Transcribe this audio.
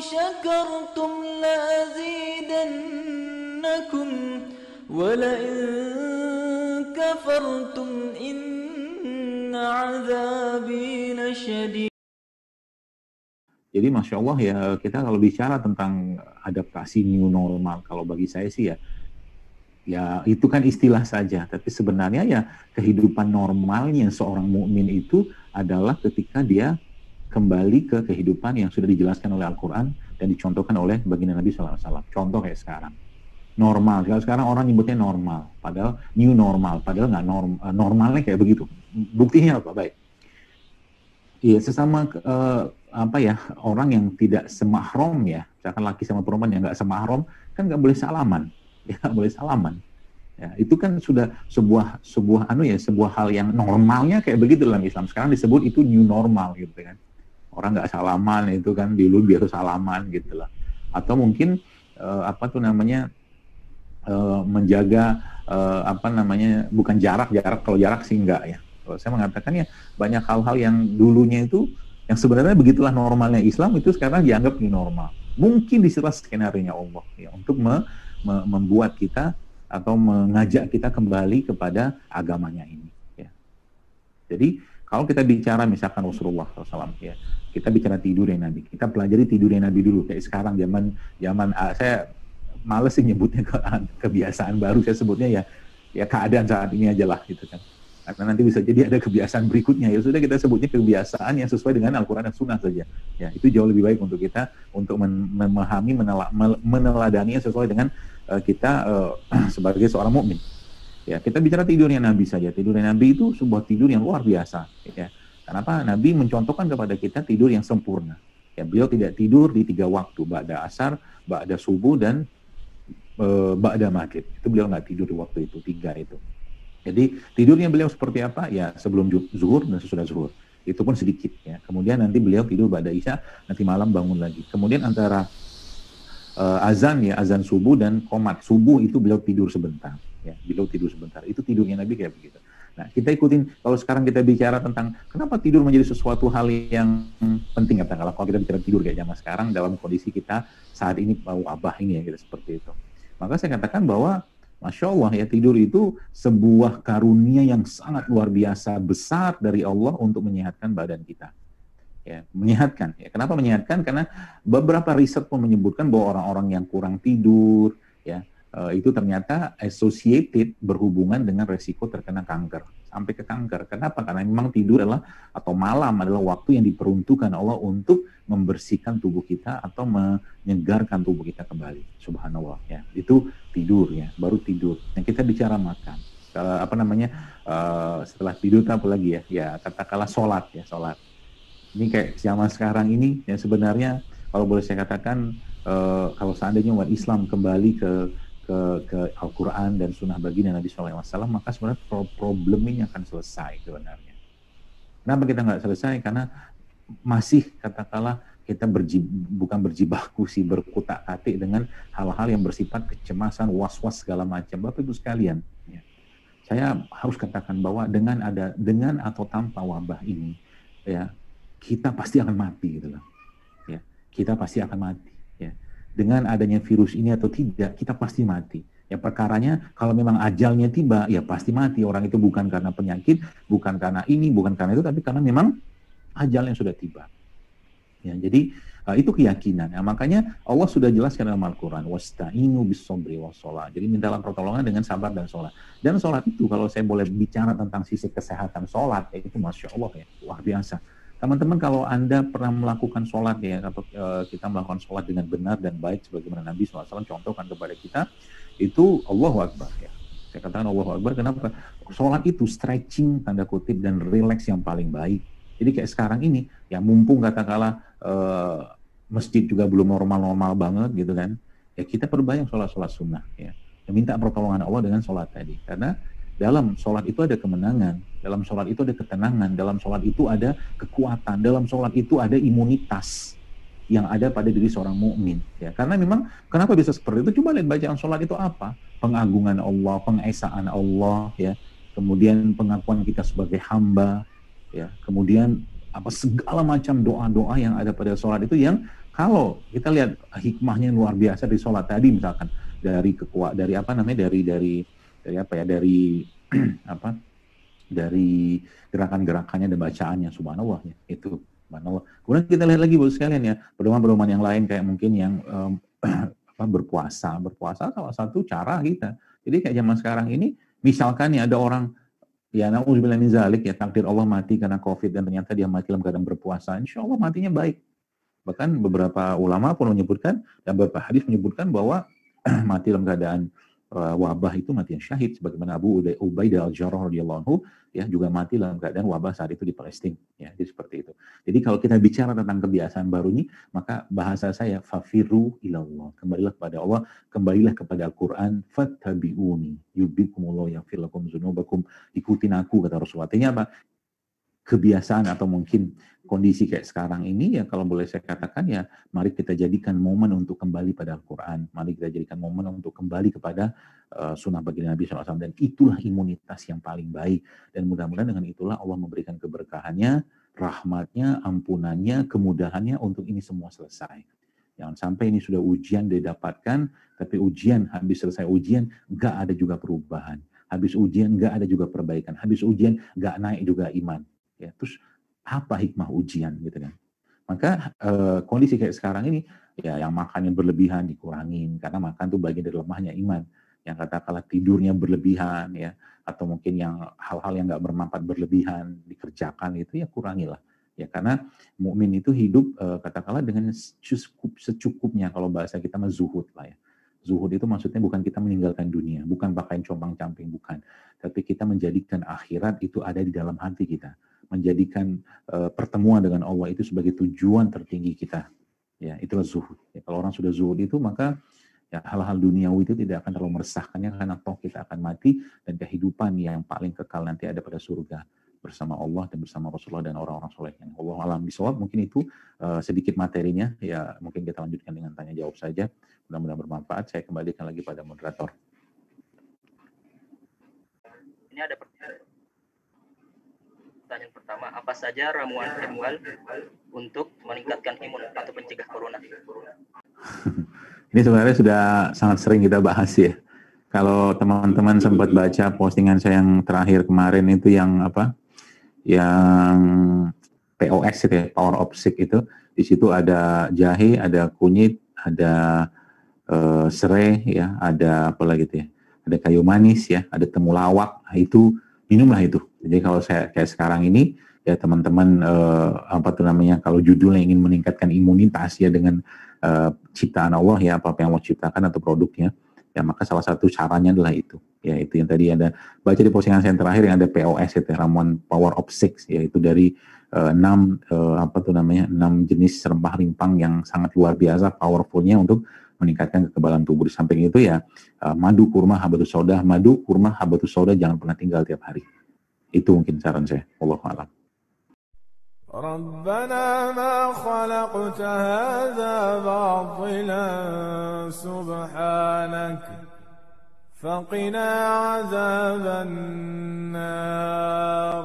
شكرتم لأزيدنكم ولئن كفرتم إن عذابي لشديد. Jadi Masya Allah ya, kita kalau bicara tentang adaptasi new normal, kalau bagi saya sih ya itu kan istilah saja, tapi sebenarnya ya kehidupan normalnya seorang mukmin itu adalah ketika dia kembali ke kehidupan yang sudah dijelaskan oleh Al-Quran dan dicontohkan oleh baginda Nabi SAW. Contoh kayak sekarang. Normal, kalau sekarang orang nyebutnya normal, padahal new normal, padahal nggak normalnya kayak begitu. Buktinya apa? Baik. Iya, sesama orang yang tidak semahram ya, misalkan laki sama perempuan yang nggak semahram, kan nggak boleh salaman, ya nggak boleh salaman. Ya, itu kan sudah sebuah hal yang normalnya kayak begitu dalam Islam. Sekarang disebut itu new normal gitu kan. Orang nggak salaman itu kan dulu biasa salaman gitu lah. Atau mungkin menjaga bukan jarak kalau jarak sih enggak ya. Kalau saya mengatakan ya banyak hal-hal yang dulunya itu yang sebenarnya begitulah normalnya Islam itu sekarang dianggap new normal. Mungkin disitulah skenario-nya Allah ya untuk membuat kita atau mengajak kita kembali kepada agamanya ini ya. Jadi kalau kita bicara misalkan Rasulullah SAW ya, kita bicara tidurnya Nabi, kita pelajari tidurnya Nabi dulu. Kayak sekarang zaman saya males sih nyebutnya kebiasaan baru, saya sebutnya ya keadaan saat ini aja lah gitu kan. Karena nanti bisa jadi ada kebiasaan berikutnya, ya sudah kita sebutnya kebiasaan yang sesuai dengan Al-Quran dan Sunnah saja. Ya, itu jauh lebih baik untuk kita untuk memahami, meneladani sesuai dengan kita sebagai seorang mukmin. Ya, kita bicara tidurnya Nabi saja. Tidurnya Nabi itu sebuah tidur yang luar biasa. Ya. Kenapa? Nabi mencontohkan kepada kita tidur yang sempurna. Ya, beliau tidak tidur di 3 waktu, ba'da asar, ba'da subuh, dan ba'da maghrib. Itu beliau nggak tidur di waktu itu, 3 itu. Jadi tidurnya beliau seperti apa? Ya sebelum zuhur dan sesudah zuhur. Itu pun sedikit ya. Kemudian nanti beliau tidur ba'da isya, nanti malam bangun lagi. Kemudian antara azan subuh dan qomat subuh itu beliau tidur sebentar. Ya, beliau tidur sebentar. Itu tidurnya Nabi kayak begitu. Nah, kita ikutin, kalau sekarang kita bicara tentang kenapa tidur menjadi sesuatu hal yang penting, katakanlah kalau kita bicara tidur kayak zaman sekarang dalam kondisi kita saat ini wabah ini ya, gitu, seperti itu. Maka saya katakan bahwa Masya Allah ya, tidur itu sebuah karunia yang sangat luar biasa besar dari Allah untuk menyehatkan badan kita. Ya, menyehatkan. Ya, kenapa menyehatkan? Karena beberapa riset pun menyebutkan bahwa orang-orang yang kurang tidur, ya, itu ternyata associated, berhubungan dengan resiko terkena kanker, sampai ke kanker. Kenapa? Karena memang tidur atau malam adalah waktu yang diperuntukkan Allah untuk membersihkan tubuh kita atau menyegarkan tubuh kita kembali. Subhanallah ya. Itu tidur ya, baru tidur. Yang kita bicara makan. Setelah tidur apa lagi ya? Ya katakanlah sholat ya, sholat. Ini kayak zaman sekarang ini yang sebenarnya kalau boleh saya katakan kalau seandainya umat Islam kembali ke Al-Quran dan Sunnah baginda Nabi SAW, maka sebenarnya problem ini akan selesai sebenarnya. Kenapa kita nggak selesai? Karena masih katakanlah kita bukan berjibaku sih, berkutak-atik dengan hal-hal yang bersifat kecemasan, was-was segala macam. Bapak Ibu sekalian, ya, saya harus katakan bahwa dengan atau tanpa wabah ini, ya kita pasti akan mati gitu loh. Ya, kita pasti akan mati. Ya. Dengan adanya virus ini atau tidak, kita pasti mati. Ya perkaranya kalau memang ajalnya tiba, ya pasti mati. Orang itu bukan karena penyakit, bukan karena ini, bukan karena itu, tapi karena memang ajalnya sudah tiba. Ya, jadi itu keyakinan. Ya, makanya Allah sudah jelaskan dalam Al-Quran, wasta'inu bis-sabri was-shalah. Jadi mintalah pertolongan dengan sabar dan sholat. Dan sholat itu kalau saya boleh bicara tentang sisi kesehatan sholat, ya itu Masya Allah ya, luar biasa. Teman-teman kalau Anda pernah melakukan sholat ya, atau kita melakukan sholat dengan benar dan baik sebagaimana Nabi SAW contohkan kepada kita, itu Allahu Akbar ya. Saya katakan Allahu Akbar, kenapa? Sholat itu stretching tanda kutip dan relax yang paling baik. Jadi kayak sekarang ini, ya mumpung katakanlah masjid juga belum normal-normal banget gitu kan, ya kita perbanyak sholat-sholat sunnah ya. Minta pertolongan Allah dengan sholat tadi, karena dalam sholat itu ada kemenangan, dalam sholat itu ada ketenangan, dalam sholat itu ada kekuatan, dalam sholat itu ada imunitas yang ada pada diri seorang mukmin. Ya, karena memang kenapa bisa seperti itu? Coba lihat bacaan sholat itu apa? Pengagungan Allah, pengesaan Allah, ya. Kemudian pengakuan kita sebagai hamba, ya. Kemudian apa segala macam doa-doa yang ada pada sholat itu, yang kalau kita lihat hikmahnya luar biasa di sholat tadi, misalkan dari apa namanya, dari apa ya, dari apa, dari gerakan-gerakannya dan bacaannya, subhanallah ya, itu subhanallah. Kemudian kita lihat lagi Bu sekalian ya, pedoman-pedoman yang lain kayak mungkin yang apa, berpuasa salah satu cara kita. Jadi kayak zaman sekarang ini, misalkan ya ada orang, ya na'udzubillah min zalik ya, takdir Allah mati karena COVID dan ternyata dia mati dalam keadaan berpuasa, insya Allah matinya baik. Bahkan beberapa ulama pun menyebutkan, dan beberapa hadis menyebutkan bahwa mati dalam keadaan wabah itu mati yang syahid, sebagaimana Abu Ubaidah al-Jarrah radhiyallahu anhu ya juga mati dalam keadaan wabah saat itu di Palestina ya. Jadi seperti itu. Jadi kalau kita bicara tentang kebiasaan baru ini, maka bahasa saya fafiru ilallah, kembalilah kepada Allah, kembalilah kepada Al-Qur'an, fattabi'uni yubikumullah yaghfir lakum dzunubakum, ikutin aku kata Rasulullah. Artinya apa? Kebiasaan atau mungkin kondisi kayak sekarang ini ya, kalau boleh saya katakan ya, mari kita jadikan momen untuk kembali pada Al-Quran, mari kita jadikan momen untuk kembali kepada sunnah baginda Nabi SAW, dan itulah imunitas yang paling baik, dan mudah-mudahan dengan itulah Allah memberikan keberkahannya, rahmatnya, ampunannya, kemudahannya untuk ini semua selesai. Jangan sampai ini sudah ujian didapatkan, tapi ujian, habis selesai ujian nggak ada juga perubahan, habis ujian nggak ada juga perbaikan, habis ujian nggak naik juga iman. Ya, terus apa hikmah ujian gitu kan? Maka kondisi kayak sekarang ini ya, yang makannya berlebihan dikurangin, karena makan tuh bagian dari lemahnya iman. Yang katakanlah tidurnya berlebihan ya, atau mungkin yang hal-hal yang nggak bermanfaat berlebihan dikerjakan, itu ya kurangilah. Ya, karena mukmin itu hidup katakanlah dengan secukupnya, kalau bahasa kita mah zuhud lah ya. Zuhud itu maksudnya bukan kita meninggalkan dunia, bukan pakaian compang-camping, bukan. Tapi kita menjadikan akhirat itu ada di dalam hati kita. Menjadikan pertemuan dengan Allah itu sebagai tujuan tertinggi kita. Ya, itulah zuhud. Ya, kalau orang sudah zuhud itu, maka ya hal-hal duniawi itu tidak akan terlalu meresahkannya, karena toh kita akan mati dan kehidupan yang paling kekal nanti ada pada surga bersama Allah dan bersama Rasulullah dan orang-orang soleh. Allah alam bisawab. Mungkin itu sedikit materinya. Ya, mungkin kita lanjutkan dengan tanya jawab saja. Mudah-mudahan bermanfaat. Saya kembalikan lagi pada moderator. Ini ada pertanyaan pertama, apa saja ramuan herbal untuk meningkatkan imun atau mencegah corona? Ini sebenarnya sudah sangat sering kita bahas ya. Kalau teman-teman sempat baca postingan saya yang terakhir kemarin itu, yang apa? Yang POS itu ya, Power of Six itu. Di situ ada jahe, ada kunyit, ada serai ya, ada apa lagi itu ya? Ada kayu manis ya, ada temulawak. Nah, itu minumlah itu. Jadi kalau saya kayak sekarang ini ya, teman-teman apa tuh namanya, kalau judulnya ingin meningkatkan imunitas ya dengan ciptaan Allah ya, apa yang Allah ciptakan atau produknya ya, maka salah satu caranya adalah itu ya, itu yang tadi ada baca di postingan saya yang terakhir, yang ada POS itu, ramuan Power of Six, yaitu dari 6 apa tuh namanya, 6 jenis rempah rimpang yang sangat luar biasa powerfulnya untuk meningkatkan kekebalan tubuh. Di samping itu ya madu, kurma, habatus sauda, madu, kurma, habatus sauda jangan pernah tinggal tiap hari. Itu mungkin saran saya. Wallahu a'lam. ربنا ما خلقت هذا باطلا سبحانك فقنا عذاب النار